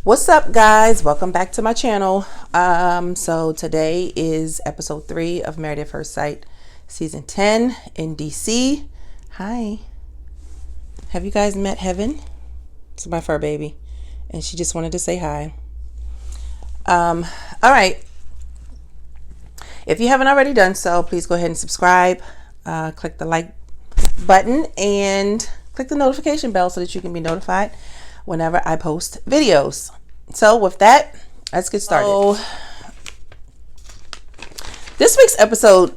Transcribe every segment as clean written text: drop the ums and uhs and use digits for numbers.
What's up, guys? Welcome back to my channel. So today is episode 3 of Married at First Sight, season 10 in DC. Hi. Have you guys met Heaven? It's my fur baby, and she just wanted to say hi. All right. If you haven't already done so, please go ahead and subscribe. Click the like button and click the notification bell so that you can be notified whenever I post videos. So with that, let's get started. So, this week's episode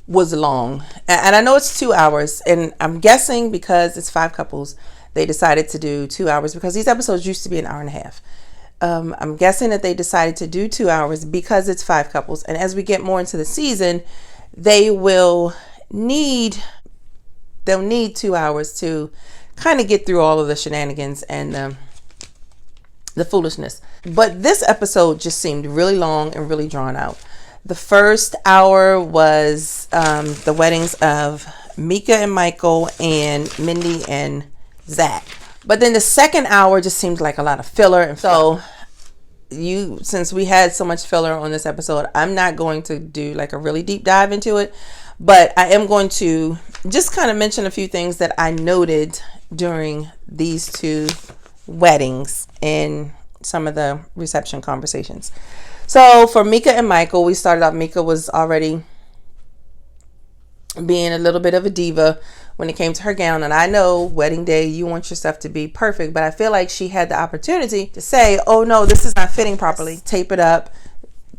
was long, and I know it's 2 hours, and I'm guessing because it's 5 couples, they decided to do 2 hours because these episodes used to be an hour and a half. I'm guessing that they decided to do 2 hours because it's 5 couples, and as we get more into the season, they'll need 2 hours to kind of get through all of the shenanigans and the foolishness. But this episode just seemed really long and really drawn out. The first hour was the weddings of Mika and Michael and Mindy and Zach. But then the second hour just seemed like a lot of filler. And so since we had so much filler on this episode, I'm not going to do like a really deep dive into it. But I am going to just kind of mention a few things that I noted during these 2 weddings and some of the reception conversations. So for Mika and Michael, we started off, Mika was already being a little bit of a diva when it came to her gown. And I know wedding day, you want your stuff to be perfect, but I feel like she had the opportunity to say, oh no, this is not fitting properly. Tape it up,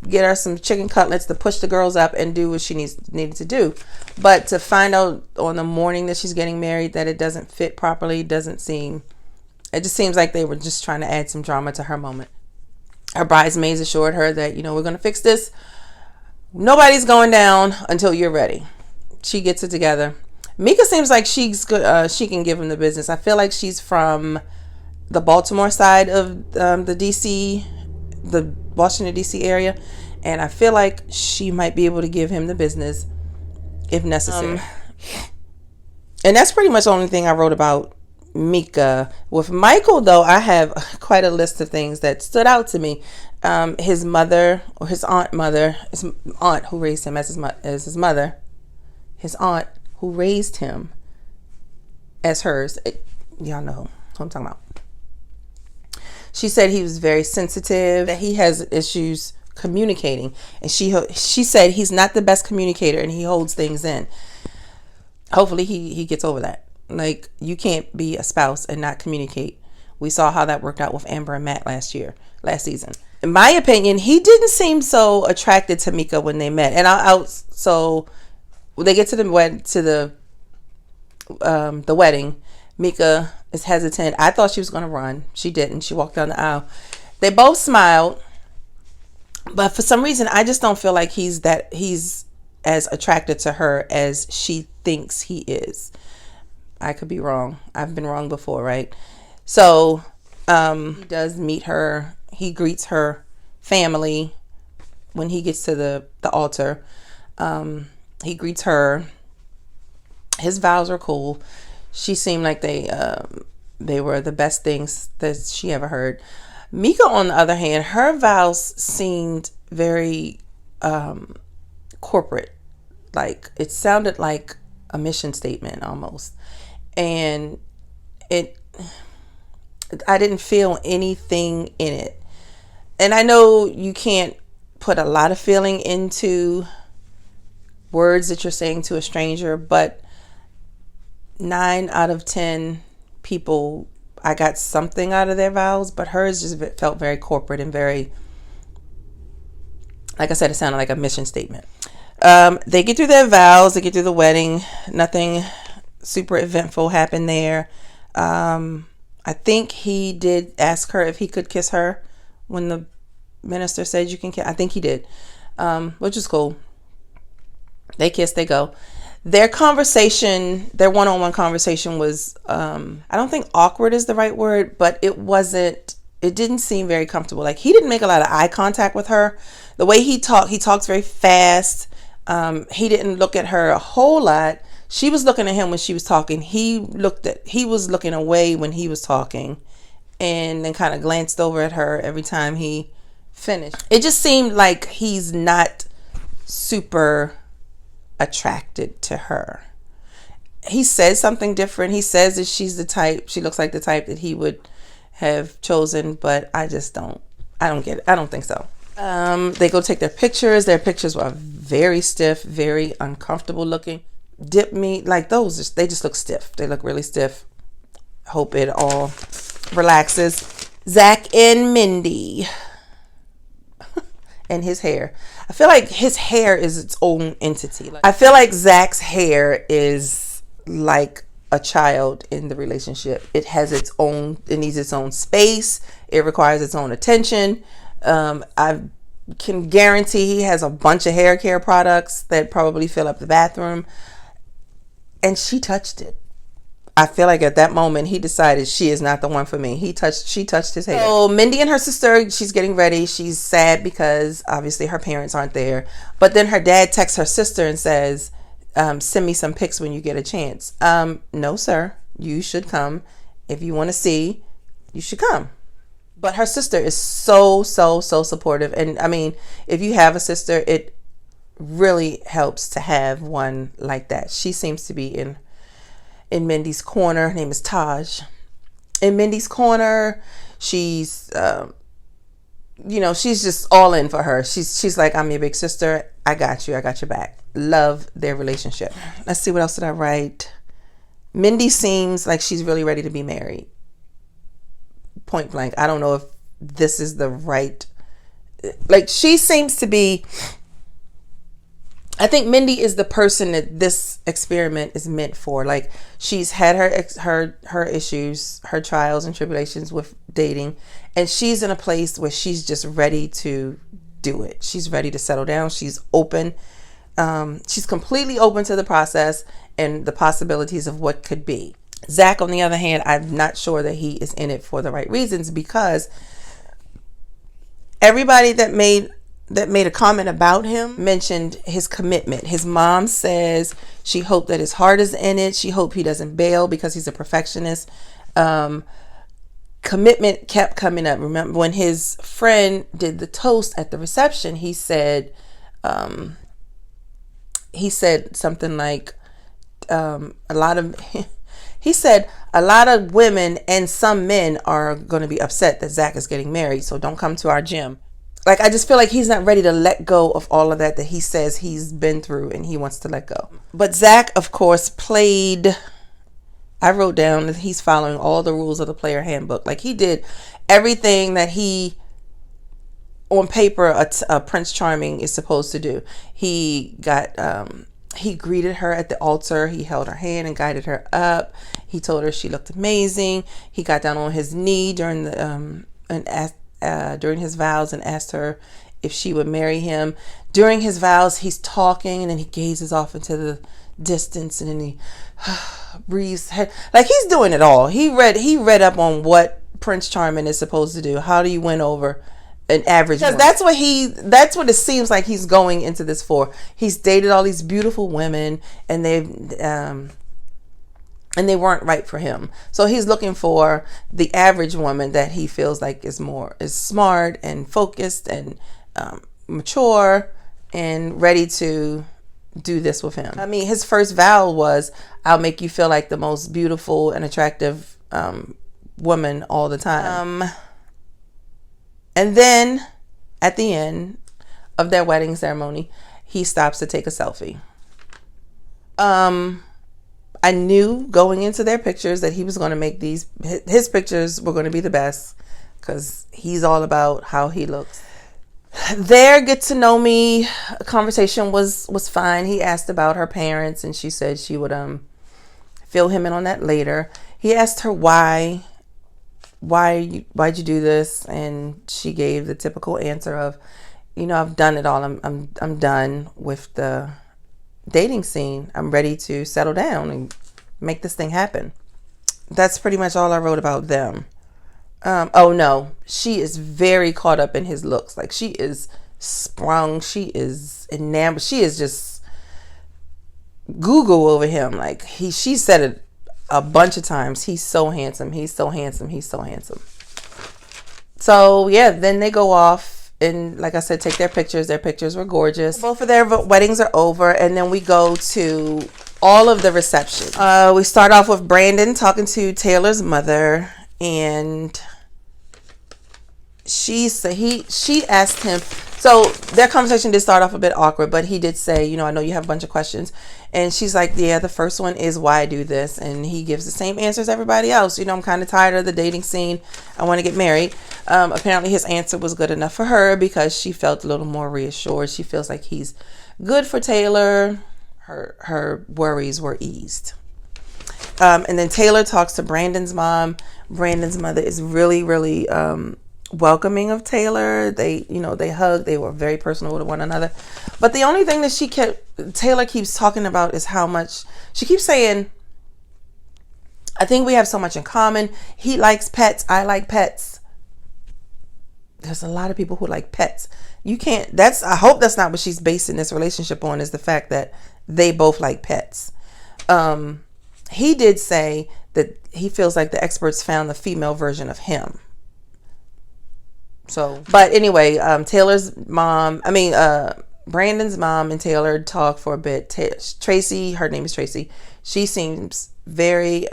get her some chicken cutlets to push the girls up and do what she needed to do. But to find out on the morning that she's getting married that it doesn't fit properly, it just seems like they were just trying to add some drama to her moment. Her bridesmaids assured her that, we're going to fix this. Nobody's going down until you're ready. She gets it together. Mika seems like she's good. She can give him the business. I feel like she's from the Baltimore side of the Washington, D.C. area. And I feel like she might be able to give him the business if necessary. And that's pretty much the only thing I wrote about Mika. With Michael, though, I have quite a list of things that stood out to me. His mother, or his aunt who raised him as his mother, his aunt who raised him as hers. Y'all know who I'm talking about. She said he was very sensitive, that he has issues communicating, and she said he's not the best communicator and he holds things in. Hopefully he gets over that. Like, you can't be a spouse and not communicate. We saw how that worked out with Amber and Matt last season. In my opinion, he didn't seem so attracted to Mika when they met. And so when they get to the wedding, Mika is hesitant. I thought she was going to run. She didn't. She walked down the aisle. They both smiled, but for some reason, I just don't feel like he's as attracted to her as she thinks he is. I could be wrong. I've been wrong before, right? So he does meet her. He greets her family when he gets to the altar. He greets her. His vows are cool. She seemed like they were the best things that she ever heard. Mika, on the other hand, her vows seemed very corporate. Like, it sounded like a mission statement almost. And I didn't feel anything in it. And I know you can't put a lot of feeling into words that you're saying to a stranger, but 9 out of 10 people, I got something out of their vows, but hers just felt very corporate and very, like I said, it sounded like a mission statement. They get through their vows, they get through the wedding. Nothing super eventful happened there. I think he did ask her if he could kiss her when the minister said you can kiss. I think he did, which is cool. They kiss, they go. Their conversation, their one-on-one conversation was, I don't think awkward is the right word, but it didn't seem very comfortable. Like, he didn't make a lot of eye contact with her. The way he talks very fast. He didn't look at her a whole lot. She was looking at him when she was talking. He was looking away when he was talking. and then kind of glanced over at her every time he finished. It just seemed like he's not super attracted to her. He says something different. He says that she looks like the type that he would have chosen, but I don't get it. I don't think so. They go take their pictures. Their pictures were very stiff, very uncomfortable looking. Dip me, like those, they just look stiff. They look really stiff. Hope it all relaxes. Zach and Mindy. And his hair. I feel like his hair is its own entity. I feel like Zach's hair is like a child in the relationship. It needs its own space. It requires its own attention. I can guarantee he has a bunch of hair care products that probably fill up the bathroom. And she touched it. I feel like at that moment he decided she is not the one for me. She touched his hair. So Mindy and her sister, she's getting ready. She's sad because obviously her parents aren't there. But then her dad texts her sister and says, send me some pics when you get a chance. No, sir. You should come. If you want to see, you should come. But her sister is so supportive. And I mean, if you have a sister, it really helps to have one like that. She seems to be in Mindy's corner. Her name is Taj. In Mindy's corner, she's she's just all in for her. She's like, I'm your big sister. I got you. I got your back. Love their relationship. Let's see, what else did I write? Mindy seems like she's really ready to be married. Point blank. I don't know if this is the right, like, she seems to be, I think Mindy is the person that this experiment is meant for. Like, she's had her issues, her trials and tribulations with dating, and she's in a place where she's just ready to do it. She's ready to settle down. She's open. She's completely open to the process and the possibilities of what could be. Zach, on the other hand, I'm not sure that he is in it for the right reasons, because everybody that made a comment about him mentioned his commitment. His mom says she hoped that his heart is in it. She hoped he doesn't bail because he's a perfectionist. Commitment kept coming up. Remember when his friend did the toast at the reception, he said something like, he said a lot of women and some men are going to be upset that Zach is getting married, so don't come to our gym. Like, I just feel like he's not ready to let go of all of that he says he's been through, and he wants to let go. But Zach, of course, I wrote down that he's following all the rules of the player handbook. Like, he did everything that on paper, a Prince Charming is supposed to do. He greeted her at the altar. He held her hand and guided her up. He told her she looked amazing. He got down on his knee during his vows and asked her if she would marry him. During his vows, he's talking, and then he gazes off into the distance, and then he breathes. Like, he's doing it all. He read up on what Prince Charming is supposed to do. How do you win over an average woman? Because that's what it seems like he's going into this for. He's dated all these beautiful women, and they weren't right for him. So he's looking for the average woman that he feels like is smart and focused and mature and ready to do this with him. I mean, his first vow was, I'll make you feel like the most beautiful and attractive woman all the time. And then at the end of their wedding ceremony, he stops to take a selfie. I knew going into their pictures that he was going to make his pictures were going to be the best, because he's all about how he looks. Their get to know me conversation was fine. He asked about her parents, and she said she would fill him in on that later. He asked her why'd you do this, and she gave the typical answer of, I've done it all. I'm done with the dating scene. I'm ready to settle down and make this thing happen. That's pretty much all I wrote about them. Oh no, she is very caught up in his looks. Like, she is sprung. She is enamored. She is just Google over him. Like, she said it a bunch of times. He's so handsome. He's so handsome. He's so handsome. So yeah, then they go off and, like I said, take their pictures. Their pictures were gorgeous. Both of their weddings are over, and then we go to all of the reception. We start off with Brandon talking to Taylor's mother, and she asked him. So their conversation did start off a bit awkward, but he did say, I know you have a bunch of questions. And she's like, yeah, the first one is why I do this. And he gives the same answer as everybody else. I'm kind of tired of the dating scene. I want to get married. Apparently his answer was good enough for her because she felt a little more reassured. She feels like he's good for Taylor. Her worries were eased. And then Taylor talks to Brandon's mom. Brandon's mother is really, really welcoming of Taylor. They hugged. They were very personal with one another. But the only thing that Taylor keeps talking about is how much she keeps saying, I think we have so much in common. He likes pets. I like pets. There's a lot of people who like pets. I hope that's not what she's basing this relationship on, is the fact that they both like pets. He did say that he feels like the experts found the female version of him. So, but anyway, Brandon's mom and Taylor talk for a bit. Tracy, her name is Tracy. She seems very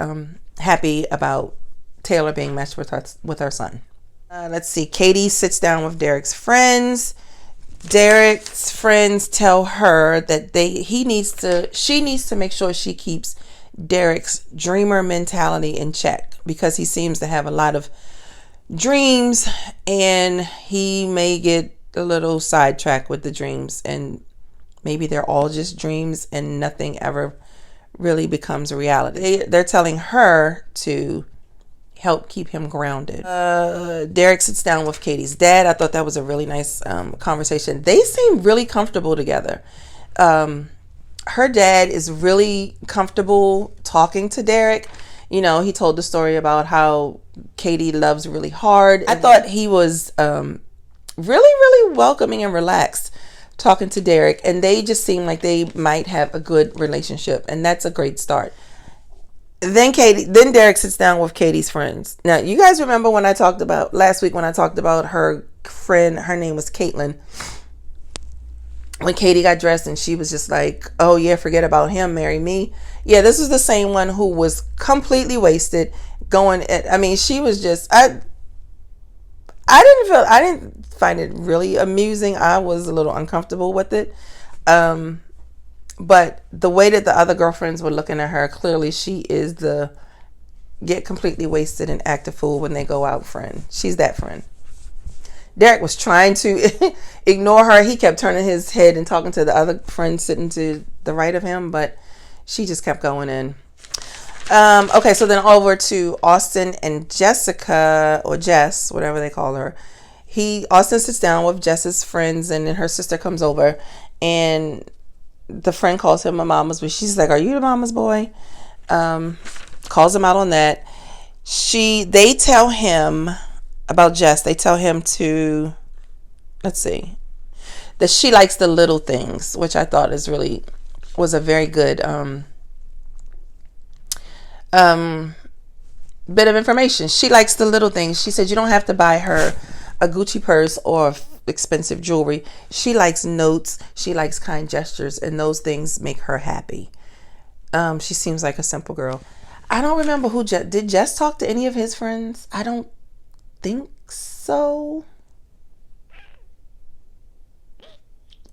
happy about Taylor being matched with her son. Let's see. Katie sits down with Derek's friends. Derek's friends tell her that she needs to make sure she keeps Derek's dreamer mentality in check, because he seems to have a lot of dreams and he may get a little sidetracked with the dreams, and maybe they're all just dreams and nothing ever really becomes a reality. They're telling her to help keep him grounded. Derek sits down with Katie's dad. I thought that was a really nice conversation. They seem really comfortable together. Her dad is really comfortable talking to Derek. He told the story about how Katie loves really hard. I thought he was really, really welcoming and relaxed talking to Derek, and they just seem like they might have a good relationship, and that's a great start. Then Derek sits down with Katie's friends. Now, you guys remember when I talked about last week when I talked about her friend, her name was Caitlin. When Katie got dressed and she was just like, oh yeah, forget about him, marry me. Yeah, this is the same one who was completely wasted she was just, I didn't find it really amusing. I was a little uncomfortable with it. But the way that the other girlfriends were looking at her, clearly she is the get completely wasted and act a fool when they go out friend. She's that friend. Derek was trying to ignore her. He kept turning his head and talking to the other friend sitting to the right of him, but she just kept going in. Okay, so then over to Austin and Jessica, or Jess, whatever they call her. Austin sits down with Jess's friends, and then her sister comes over, and the friend calls him a mama's boy. She's like, are you the mama's boy? Calls him out on that. They tell him about Jess. They tell him to, that she likes the little things, which I thought was a very good bit of information. She likes the little things. She said you don't have to buy her a Gucci purse or expensive jewelry. She likes notes. She likes kind gestures, and those things make her happy. She seems like a simple girl. I don't remember did Jess talk to any of his friends? I don't think so.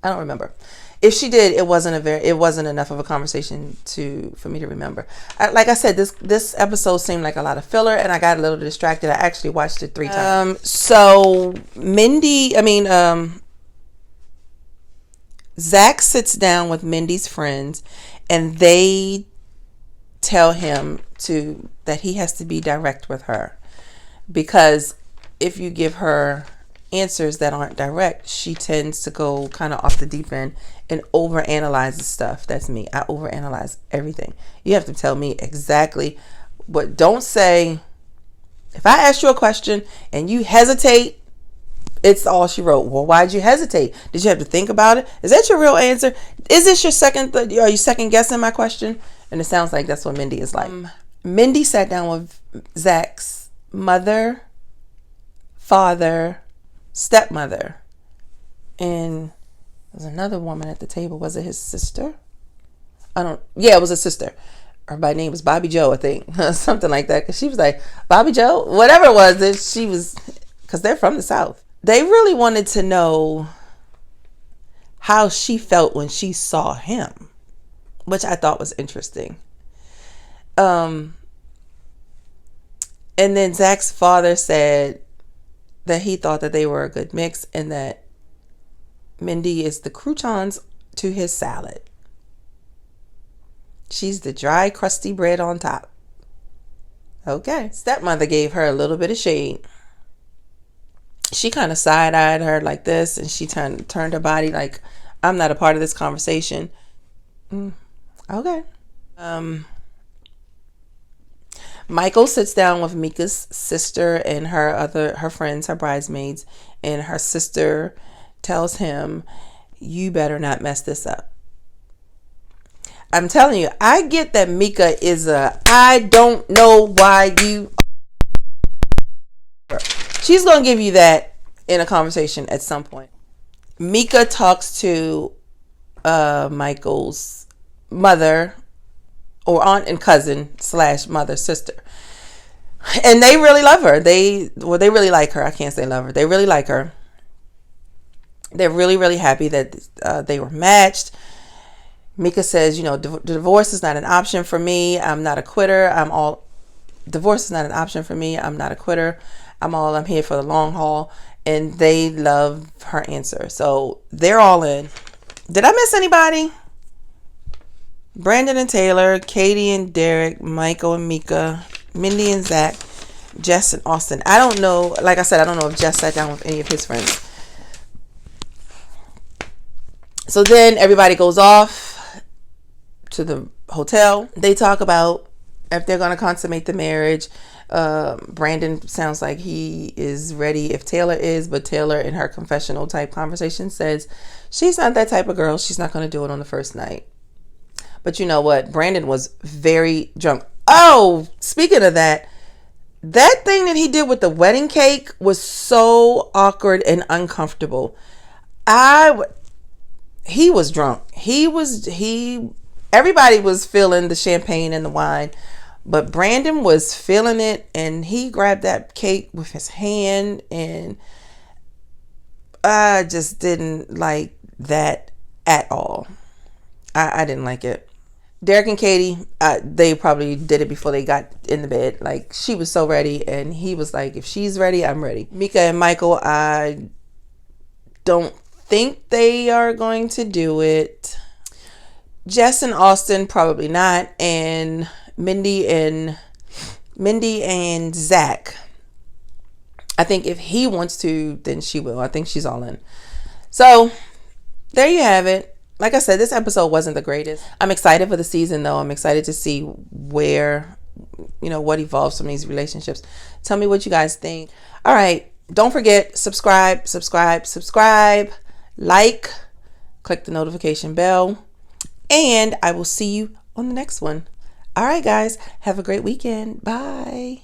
I don't remember. If she did, it wasn't enough of a conversation for me to remember. Like I said, this episode seemed like a lot of filler, and I got a little distracted. I actually watched it 3 times. So Zach sits down with Mindy's friends, and they tell him that he has to be direct with her, because if you give her answers that aren't direct, she tends to go kind of off the deep end and overanalyze the stuff. That's me. I overanalyze everything. You have to tell me exactly what. Don't say, if I ask you a question and you hesitate, it's all she wrote. Well, why'd you hesitate? Did you have to think about it? Is that your real answer? Is this your are you second guessing my question? And it sounds like that's what Mindy is like. Mindy sat down with Zach's mother, father, stepmother, and there's another woman at the table. Was it his sister? Yeah, it was a sister. Her name was Bobby Joe, I think. Something like that. Because she was like, Bobby Joe? Whatever it was, that she was, because they're from the South. They really wanted to know how she felt when she saw him, which I thought was interesting. And then Zach's father said that he thought that they were a good mix and that Mindy is the croutons to his salad. She's the dry, crusty bread on top. Okay. Stepmother gave her a little bit of shade. She kind of side-eyed her like this, and she turned her body like, I'm not a part of this conversation. Okay. Michael sits down with Mika's sister and her friends, her bridesmaids, and her sister tells him, you better not mess this up. I'm telling you, I get that Mika is I don't know why you. She's going to give you that in a conversation at some point. Mika talks to Michael's mother or aunt and cousin / mother sister. And they really love her. They really like her. I can't say love her. They really like her. They're really, really happy that they were matched. Mika says, divorce is not an option for me. I'm not a quitter. Divorce is not an option for me. I'm not a quitter. I'm here for the long haul. And they love her answer. So they're all in. Did I miss anybody? Brandon and Taylor, Katie and Derek, Michael and Mika, Mindy and Zach, Jess and Austin. I don't know. Like I said, I don't know if Jess sat down with any of his friends. So then everybody goes off to the hotel. They talk about if they're going to consummate the marriage. Brandon sounds like he is ready if Taylor is, but Taylor in her confessional type conversation says she's not that type of girl. She's not going to do it on the first night. But you know what? Brandon was very drunk. Oh, speaking of that thing that he did with the wedding cake was so awkward and uncomfortable. He was drunk. Everybody was feeling the champagne and the wine, but Brandon was feeling it, and he grabbed that cake with his hand, and I just didn't like that at all. I didn't like it. Derek and Katie, they probably did it before they got in the bed. Like, she was so ready, and he was like, if she's ready, I'm ready. Mika and Michael, I don't think they are going to do it. Jess and Austin, probably not. And Mindy and Zach, I think if he wants to, then she will. I think she's all in. So there you have it. Like I said, this episode wasn't the greatest. I'm excited for the season, though. I'm excited to see where, what evolves from these relationships. Tell me what you guys think. All right. Don't forget, subscribe, like, click the notification bell, and I will see you on the next one. All right, guys. Have a great weekend. Bye.